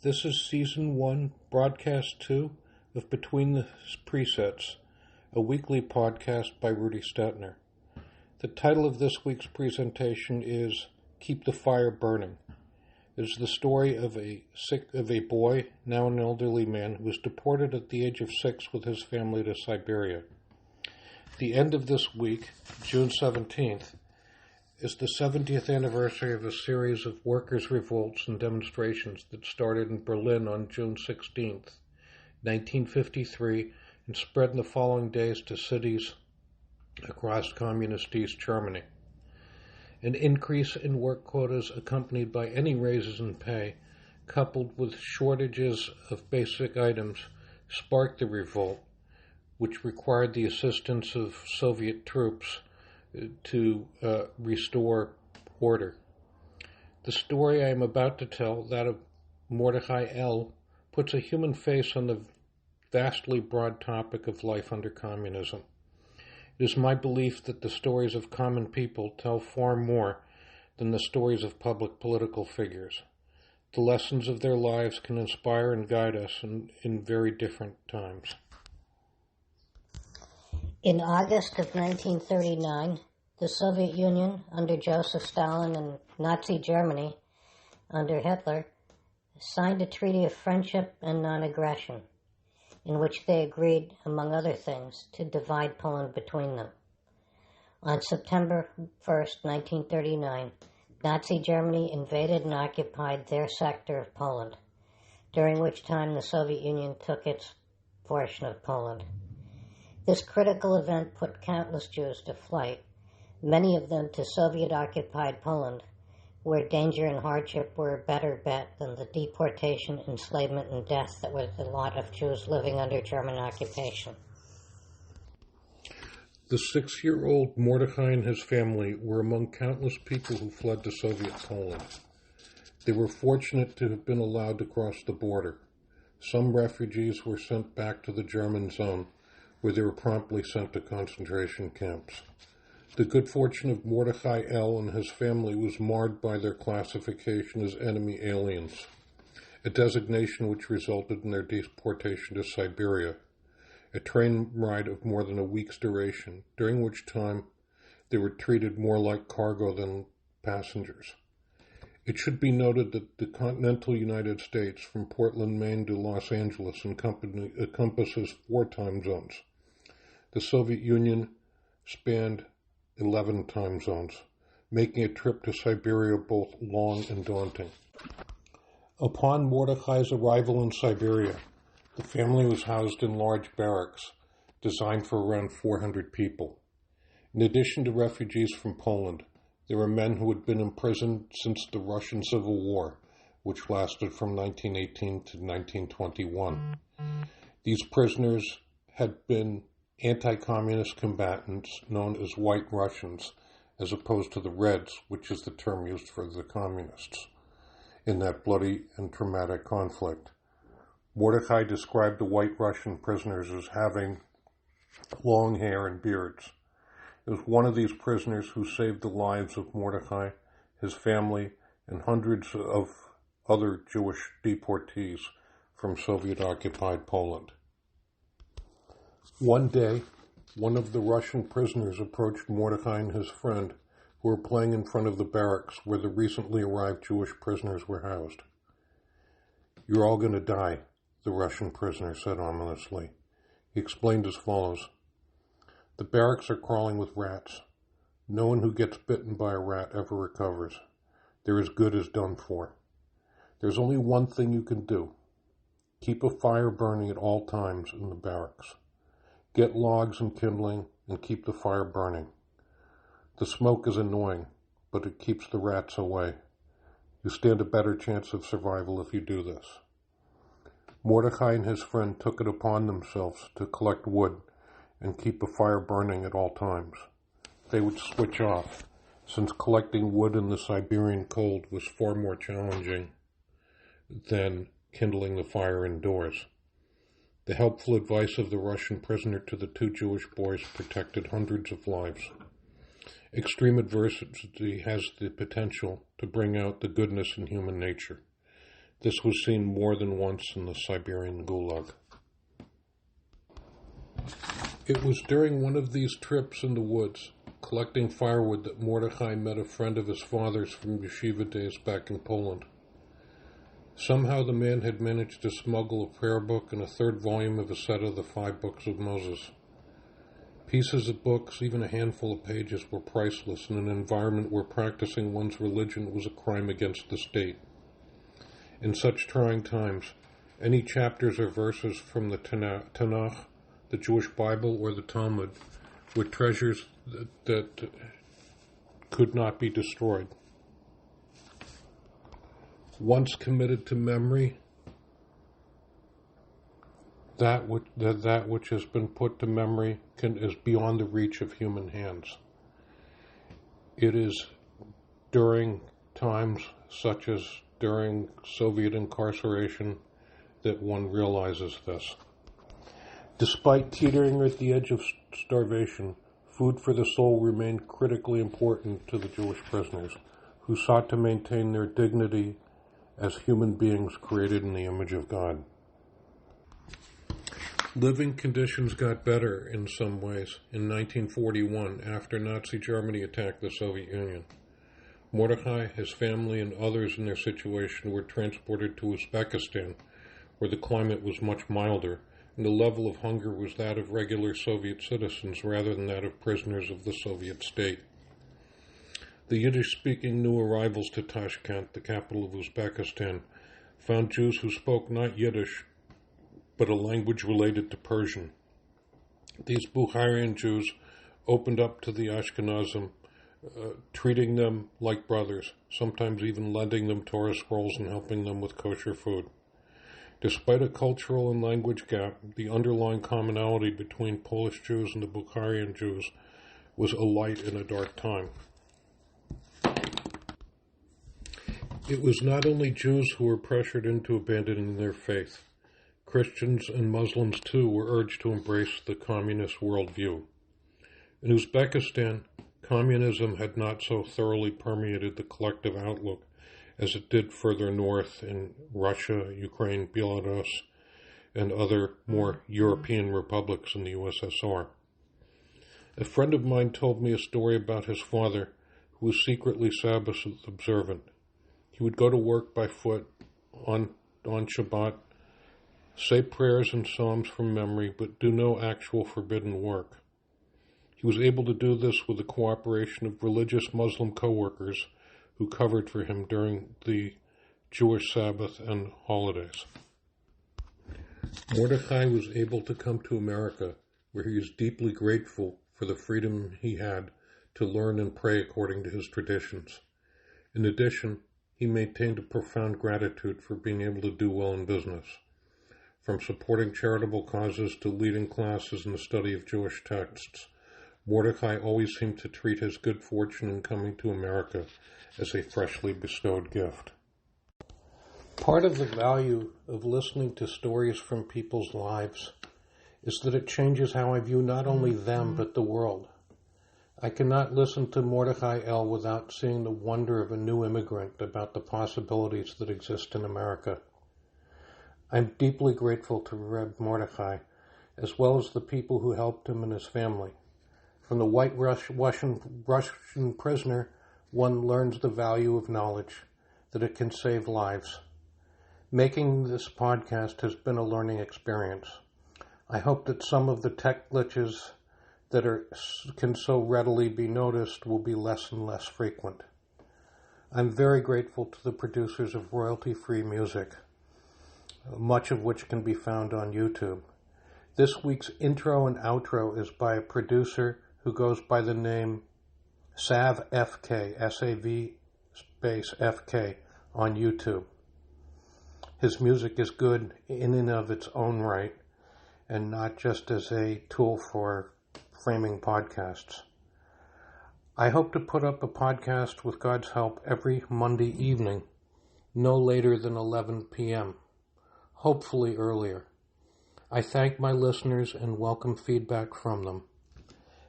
This is Season 1, Broadcast 2 of Between the Presets, a weekly podcast by Rudy Stetner. The title of this week's presentation is Keep the Fire Burning. It is the story of a boy, now an elderly man, who was deported at the age of 6 with his family to Siberia. The end of this week, June 17th, is the 70th anniversary of a series of workers' revolts and demonstrations that started in Berlin on June 16, 1953, and spread in the following days to cities across communist East Germany. An increase in work quotas accompanied by any raises in pay, coupled with shortages of basic items, sparked the revolt, which required the assistance of Soviet troops to restore order. The story I am about to tell, that of Mordechai L., puts a human face on the vastly broad topic of life under communism. It is my belief that the stories of common people tell far more than the stories of public political figures. The lessons of their lives can inspire and guide us in very different times. In August of 1939, the Soviet Union, under Joseph Stalin, and Nazi Germany, under Hitler, signed a treaty of friendship and non-aggression, in which they agreed, among other things, to divide Poland between them. On September 1st, 1939, Nazi Germany invaded and occupied their sector of Poland, during which time the Soviet Union took its portion of Poland. This critical event put countless Jews to flight, many of them to Soviet-occupied Poland, where danger and hardship were a better bet than the deportation, enslavement, and death that was the lot of Jews living under German occupation. The 6-year-old Mordechai and his family were among countless people who fled to Soviet Poland. They were fortunate to have been allowed to cross the border. Some refugees were sent back to the German zone, where they were promptly sent to concentration camps. The good fortune of Mordechai L. and his family was marred by their classification as enemy aliens, a designation which resulted in their deportation to Siberia, a train ride of more than a week's duration, during which time they were treated more like cargo than passengers. It should be noted that the continental United States, from Portland, Maine to Los Angeles, encompasses 4 time zones. The Soviet Union spanned 11 time zones, making a trip to Siberia both long and daunting. Upon Mordechai's arrival in Siberia, the family was housed in large barracks designed for around 400 people. In addition to refugees from Poland, there were men who had been imprisoned since the Russian Civil War, which lasted from 1918 to 1921. These prisoners had been anti-communist combatants known as White Russians, as opposed to the Reds, which is the term used for the communists, in that bloody and traumatic conflict. Mordechai described the White Russian prisoners as having long hair and beards. It was one of these prisoners who saved the lives of Mordechai, his family, and hundreds of other Jewish deportees from Soviet-occupied Poland. One day, one of the Russian prisoners approached Mordechai and his friend, who were playing in front of the barracks where the recently arrived Jewish prisoners were housed. "You're all going to die," the Russian prisoner said ominously. He explained as follows: "The barracks are crawling with rats. No one who gets bitten by a rat ever recovers. They're as good as done for. There's only one thing you can do. Keep a fire burning at all times in the barracks. Get logs and kindling and keep the fire burning. The smoke is annoying, but it keeps the rats away. You stand a better chance of survival if you do this." Mordechai and his friend took it upon themselves to collect wood and keep a fire burning at all times. They would switch off, since collecting wood in the Siberian cold was far more challenging than kindling the fire indoors. The helpful advice of the Russian prisoner to the 2 Jewish boys protected hundreds of lives. Extreme adversity has the potential to bring out the goodness in human nature. This was seen more than once in the Siberian Gulag. It was during one of these trips in the woods, collecting firewood, that Mordechai met a friend of his father's from yeshiva days back in Poland. Somehow the man had managed to smuggle a prayer book and a third volume of a set of the 5 books of Moses. Pieces of books, even a handful of pages, were priceless in an environment where practicing one's religion was a crime against the state. In such trying times, any chapters or verses from the Tanakh, the Jewish Bible, or the Talmud were treasures that could not be destroyed. Once committed to memory, that which has been put to memory is beyond the reach of human hands. It is during times such as during Soviet incarceration that one realizes this. Despite teetering at the edge of starvation, food for the soul remained critically important to the Jewish prisoners, who sought to maintain their dignity as human beings created in the image of God. Living conditions got better in some ways in 1941 after Nazi Germany attacked the Soviet Union. Mordechai, his family, and others in their situation were transported to Uzbekistan, where the climate was much milder, and the level of hunger was that of regular Soviet citizens rather than that of prisoners of the Soviet state. The Yiddish-speaking new arrivals to Tashkent, the capital of Uzbekistan, found Jews who spoke not Yiddish, but a language related to Persian. These Bukharian Jews opened up to the Ashkenazim, treating them like brothers, sometimes even lending them Torah scrolls and helping them with kosher food. Despite a cultural and language gap, the underlying commonality between Polish Jews and the Bukharian Jews was a light in a dark time. It was not only Jews who were pressured into abandoning their faith. Christians and Muslims, too, were urged to embrace the communist worldview. In Uzbekistan, communism had not so thoroughly permeated the collective outlook as it did further north in Russia, Ukraine, Belarus, and other more European republics in the USSR. A friend of mine told me a story about his father, who was secretly Sabbath observant. He would go to work by foot on Shabbat, say prayers and psalms from memory, but do no actual forbidden work. He was able to do this with the cooperation of religious Muslim co-workers who covered for him during the Jewish Sabbath and holidays. Mordechai was able to come to America, where he is deeply grateful for the freedom he had to learn and pray according to his traditions. In addition, he maintained a profound gratitude for being able to do well in business. From supporting charitable causes to leading classes in the study of Jewish texts, Mordechai always seemed to treat his good fortune in coming to America as a freshly bestowed gift. Part of the value of listening to stories from people's lives is that it changes how I view not only them but the world. I cannot listen to Mordechai L. without seeing the wonder of a new immigrant about the possibilities that exist in America. I'm deeply grateful to Reb Mordechai, as well as the people who helped him and his family. From the white Russian prisoner, one learns the value of knowledge, that it can save lives. Making this podcast has been a learning experience. I hope that some of the tech glitches that can so readily be noticed will be less and less frequent. I'm very grateful to the producers of royalty-free music, much of which can be found on YouTube. This week's intro and outro is by a producer who goes by the name SavFK, S-A-V space F-K, on YouTube. His music is good in and of its own right, and not just as a tool for framing podcasts. I hope to put up a podcast with God's help every Monday evening, no later than 11 p.m., hopefully earlier. I thank my listeners and welcome feedback from them.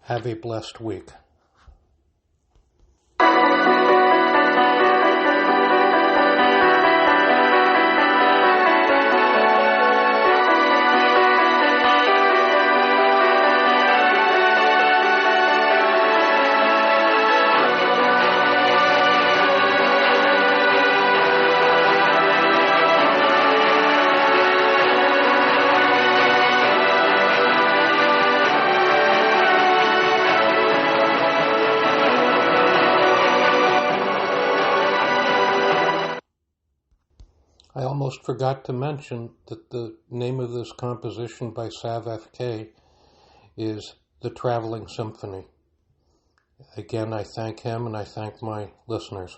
Have a blessed week. almost forgot to mention that the name of this composition by Sav F.K. is The Traveling Symphony. Again, I thank him and I thank my listeners.